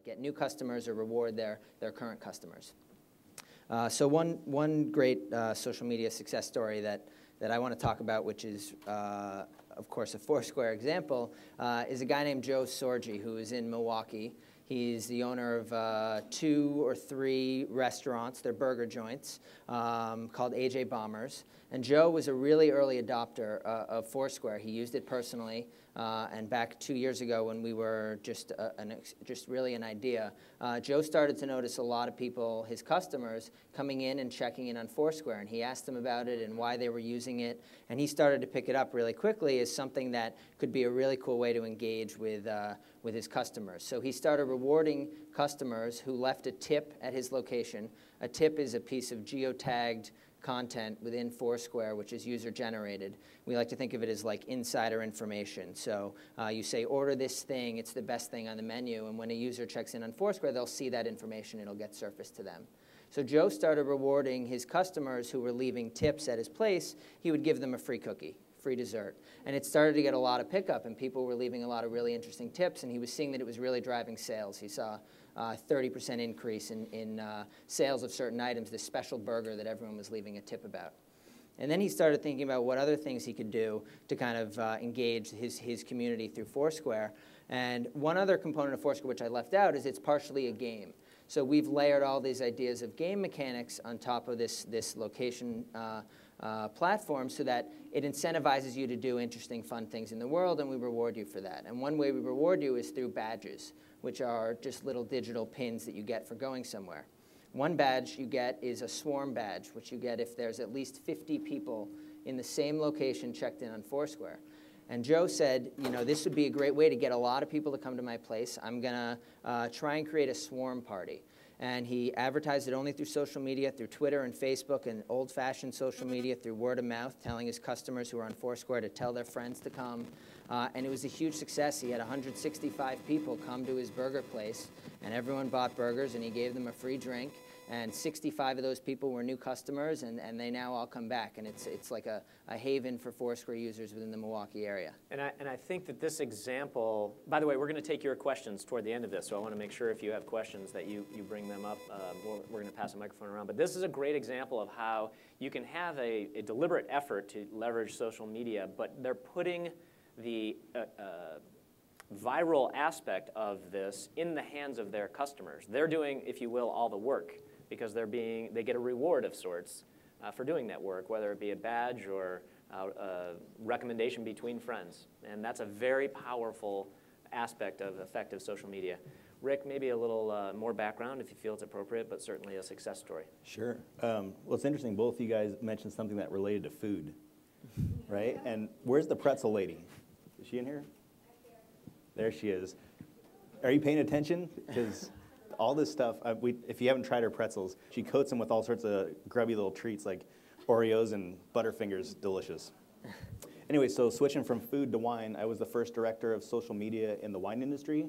get new customers or reward their current customers. So one great social media success story that I want to talk about, which is, of course, a Foursquare example, is a guy named Joe Sorgi, who is in Milwaukee. He's the owner of 2 or 3 restaurants. They're burger joints called AJ Bombers. And Joe was a really early adopter of Foursquare. He used it personally. And back 2 years ago when we were just really an idea, Joe started to notice a lot of people, his customers, coming in and checking in on Foursquare. And he asked them about it and why they were using it. And he started to pick it up really quickly as something that could be a really cool way to engage with his customers. So he started rewarding customers who left a tip at his location. A tip is a piece of geotagged content within Foursquare, which is user-generated. We like to think of it as like insider information. So you say, order this thing, it's the best thing on the menu, and when a user checks in on Foursquare, they'll see that information, it'll get surfaced to them. So Joe started rewarding his customers who were leaving tips at his place. He would give them a free cookie, free dessert. And it started to get a lot of pickup, and people were leaving a lot of really interesting tips, and he was seeing that it was really driving sales. He saw 30% increase in sales of certain items, this special burger that everyone was leaving a tip about. And then he started thinking about what other things he could do to kind of engage his community through Foursquare. And one other component of Foursquare which I left out is it's partially a game. So we've layered all these ideas of game mechanics on top of this location platform so that it incentivizes you to do interesting, fun things in the world, and we reward you for that. And one way we reward you is through badges, which are just little digital pins that you get for going somewhere. One badge you get is a swarm badge, which you get if there's at least 50 people in the same location checked in on Foursquare. And Joe said, you know, this would be a great way to get a lot of people to come to my place. I'm going to try and create a swarm party. And he advertised it only through social media, through Twitter and Facebook and old-fashioned social media, through word of mouth, telling his customers who are on Foursquare to tell their friends to come. And it was a huge success. He had 165 people come to his burger place, and everyone bought burgers, and he gave them a free drink. And 65 of those people were new customers, and they now all come back. And it's like a haven for Foursquare users within the Milwaukee area. And I think that this example, by the way, we're going to take your questions toward the end of this, so I want to make sure if you have questions that you bring them up. We're going to pass the microphone around. But this is a great example of how you can have a deliberate effort to leverage social media, but they're putting the viral aspect of this in the hands of their customers. They're doing, if you will, all the work, because they get a reward of sorts for doing that work, whether it be a badge or a recommendation between friends. And that's a very powerful aspect of effective social media. Rick, maybe a little more background if you feel it's appropriate, but certainly a success story. Sure. Well, it's interesting, both of you guys mentioned something that related to food, right? And where's the pretzel lady? Is she in here? There she is. Are you paying attention? Because all this stuff, if you haven't tried her pretzels, she coats them with all sorts of grubby little treats like Oreos and Butterfingers, delicious. Anyway, so switching from food to wine, I was the first director of social media in the wine industry.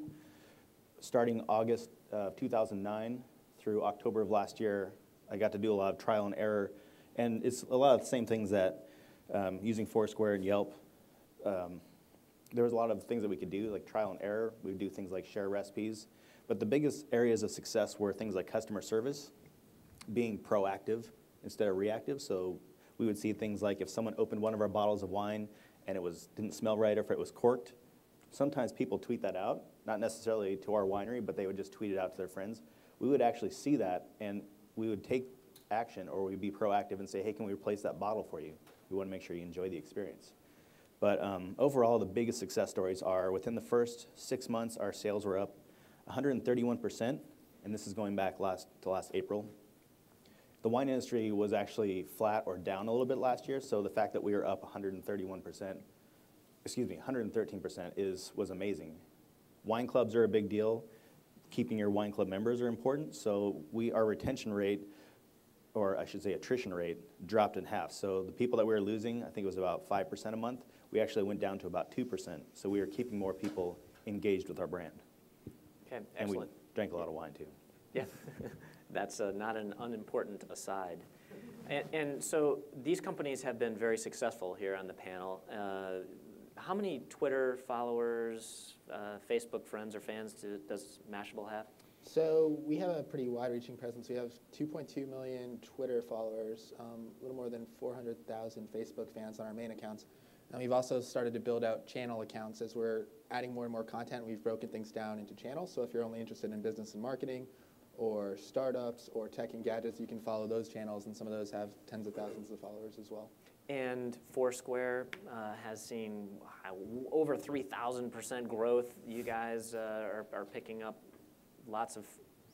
Starting August of 2009 through October of last year, I got to do a lot of trial and error. And it's a lot of the same things that using Foursquare and Yelp, there was a lot of things that we could do, like trial and error. We would do things like share recipes. But the biggest areas of success were things like customer service, being proactive instead of reactive. So we would see things like if someone opened one of our bottles of wine and it didn't smell right, or if it was corked, sometimes people tweet that out, not necessarily to our winery, but they would just tweet it out to their friends. We would actually see that, and we would take action, or we'd be proactive and say, hey, can we replace that bottle for you? We want to make sure you enjoy the experience. But overall, the biggest success stories are within the first 6 months, our sales were up 131%, and this is going back to last April. The wine industry was actually flat or down a little bit last year, so the fact that we were up 113% was amazing. Wine clubs are a big deal. Keeping your wine club members are important, so our retention rate, or I should say attrition rate, dropped in half. So the people that we were losing, I think it was about 5% a month, we actually went down to about 2%. So we were keeping more people engaged with our brand. Okay, excellent. And we drank a lot of wine too. Yeah, that's not an unimportant aside. And so these companies have been very successful here on the panel. How many Twitter followers, Facebook friends or fans does Mashable have? So we have a pretty wide-reaching presence. We have 2.2 million Twitter followers, a little more than 400,000 Facebook fans on our main accounts. And we've also started to build out channel accounts as we're adding more and more content. We've broken things down into channels. So if you're only interested in business and marketing or startups or tech and gadgets, you can follow those channels, and some of those have tens of thousands of followers as well. And Foursquare has seen over 3,000% growth. You guys are picking up lots of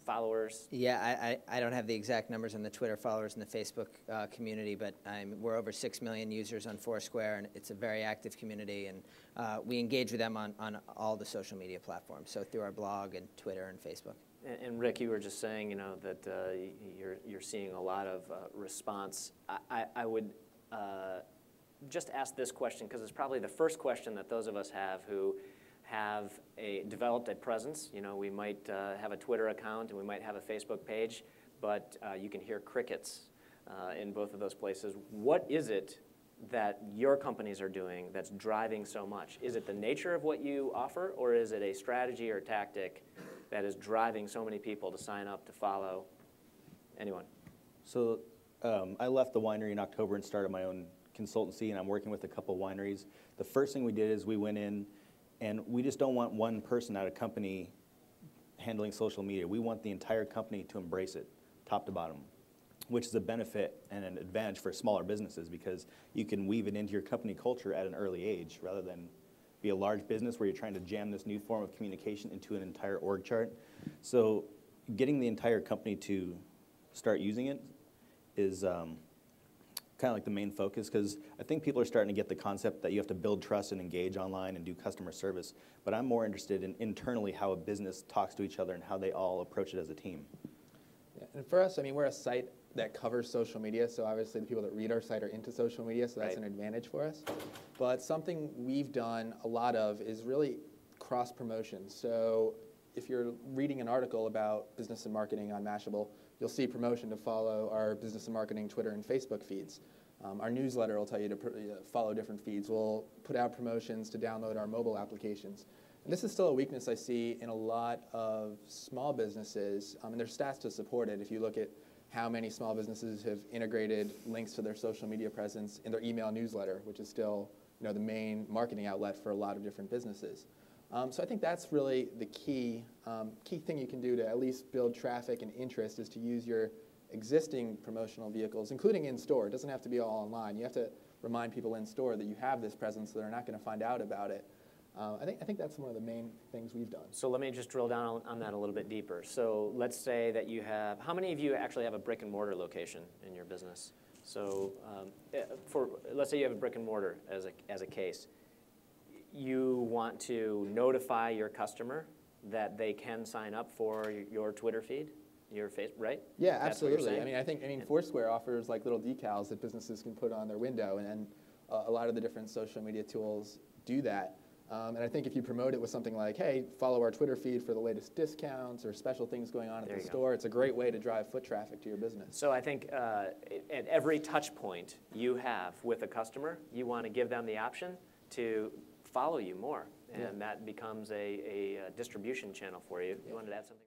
followers. Yeah, I don't have the exact numbers on the Twitter followers and the Facebook community, but we're over 6 million users on Foursquare, and it's a very active community, and we engage with them on all the social media platforms, so through our blog and Twitter and Facebook. And Rick, you were just saying, you know, that you're seeing a lot of response. I would just ask this question, because it's probably the first question that those of us have who have developed a presence. You know, we might have a Twitter account and we might have a Facebook page, but you can hear crickets in both of those places. What is it that your companies are doing that's driving so much? Is it the nature of what you offer, or is it a strategy or tactic that is driving so many people to sign up, to follow? Anyone? So I left the winery in October and started my own consultancy, and I'm working with a couple wineries. The first thing we did is we went in, and we just don't want one person at a company handling social media. We want the entire company to embrace it, top to bottom, which is a benefit and an advantage for smaller businesses, because you can weave it into your company culture at an early age rather than be a large business where you're trying to jam this new form of communication into an entire org chart. So getting the entire company to start using it is kind of like the main focus, because I think people are starting to get the concept that you have to build trust and engage online and do customer service. But I'm more interested in internally how a business talks to each other and how they all approach it as a team. Yeah, and for us, I mean, we're a site that covers social media, so obviously the people that read our site are into social media, so that's an advantage for us. But something we've done a lot of is really cross-promotion. So if you're reading an article about business and marketing on Mashable, you'll see promotion to follow our business and marketing Twitter and Facebook feeds. Our newsletter will tell you to follow different feeds. We'll put out promotions to download our mobile applications. And this is still a weakness I see in a lot of small businesses, and there's stats to support it. If you look at how many small businesses have integrated links to their social media presence in their email newsletter, which is still, you know, the main marketing outlet for a lot of different businesses. So I think that's really the key thing you can do to at least build traffic and interest, is to use your existing promotional vehicles, including in-store. It doesn't have to be all online. You have to remind people in-store that you have this presence, so they're not going to find out about it. I think that's one of the main things we've done. So let me just drill down on that a little bit deeper. So let's say that you have, how many of you actually have a brick and mortar location in your business? So let's say you have a brick and mortar as a case. You want to notify your customer that they can sign up for your Twitter feed, your Facebook, right? Yeah, absolutely. I mean, Foursquare offers like little decals that businesses can put on their window, and a lot of the different social media tools do that. And I think if you promote it with something like, hey, follow our Twitter feed for the latest discounts or special things going on at the store, it's a great way to drive foot traffic to your business. So I think at every touch point you have with a customer, you want to give them the option to follow you more, and that becomes a distribution channel for you. You wanted to add something?